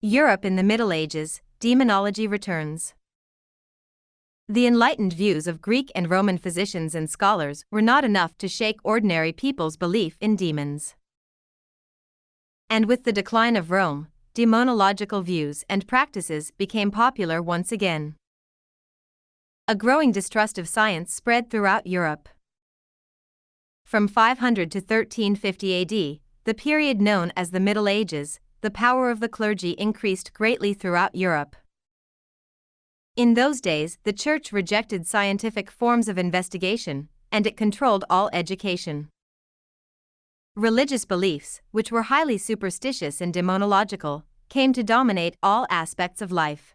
Europe in the Middle Ages, demonology returns. The enlightened views of Greek and Roman physicians and scholars were not enough to shake ordinary people's belief in demons. And with the decline of Rome, demonological views and practices became popular once again. A growing distrust of science spread throughout Europe. From 500 to 1350 AD, the period known as the Middle Ages, the power of the clergy increased greatly throughout Europe. In those days, the Church rejected scientific forms of investigation, and it controlled all education. Religious beliefs, which were highly superstitious and demonological, came to dominate all aspects of life.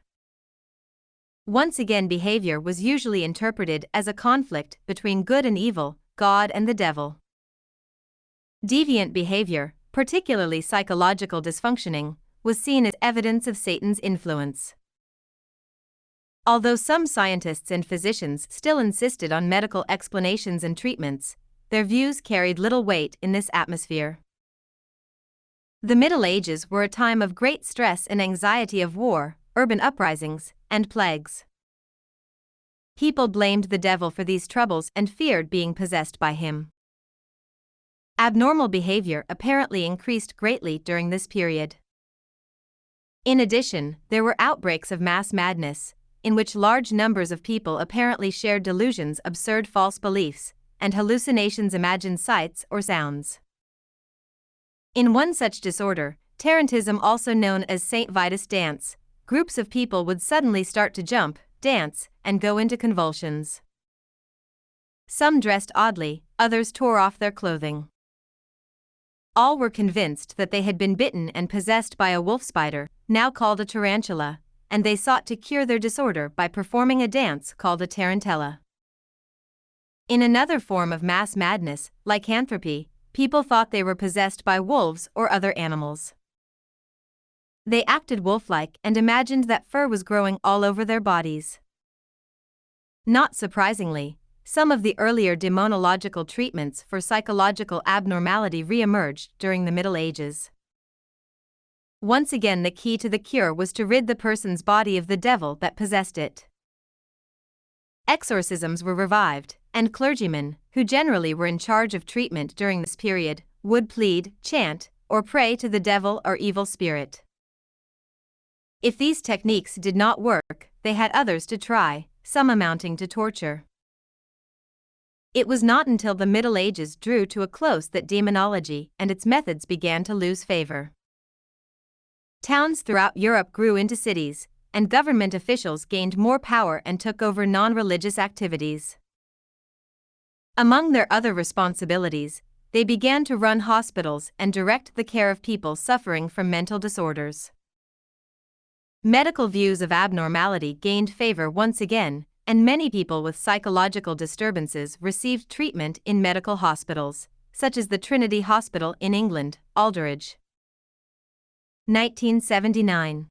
Once again, behavior was usually interpreted as a conflict between good and evil, God and the devil. Deviant behavior, particularly psychological dysfunctioning, was seen as evidence of Satan's influence. Although some scientists and physicians still insisted on medical explanations and treatments, their views carried little weight in this atmosphere. The Middle Ages were a time of great stress and anxiety of war, urban uprisings, and plagues. People blamed the devil for these troubles and feared being possessed by him. Abnormal behavior apparently increased greatly during this period. In addition, there were outbreaks of mass madness, in which large numbers of people apparently shared delusions, absurd false beliefs, and hallucinations, imagined sights or sounds. In one such disorder, tarantism, also known as St. Vitus dance, groups of people would suddenly start to jump, dance, and go into convulsions. Some dressed oddly, others tore off their clothing. All were convinced that they had been bitten and possessed by a wolf spider, now called a tarantula, and they sought to cure their disorder by performing a dance called a tarantella. In another form of mass madness, lycanthropy, people thought they were possessed by wolves or other animals. They acted wolf-like and imagined that fur was growing all over their bodies. Not surprisingly, some of the earlier demonological treatments for psychological abnormality re-emerged during the Middle Ages. Once again, the key to the cure was to rid the person's body of the devil that possessed it. Exorcisms were revived, and clergymen, who generally were in charge of treatment during this period, would plead, chant, or pray to the devil or evil spirit. If these techniques did not work, they had others to try, some amounting to torture. It was not until the Middle Ages drew to a close that demonology and its methods began to lose favor. Towns throughout Europe grew into cities, and government officials gained more power and took over non-religious activities. Among their other responsibilities, they began to run hospitals and direct the care of people suffering from mental disorders. Medical views of abnormality gained favor once again, and many people with psychological disturbances received treatment in medical hospitals, such as the Trinity Hospital in England, Aldridge. 1979.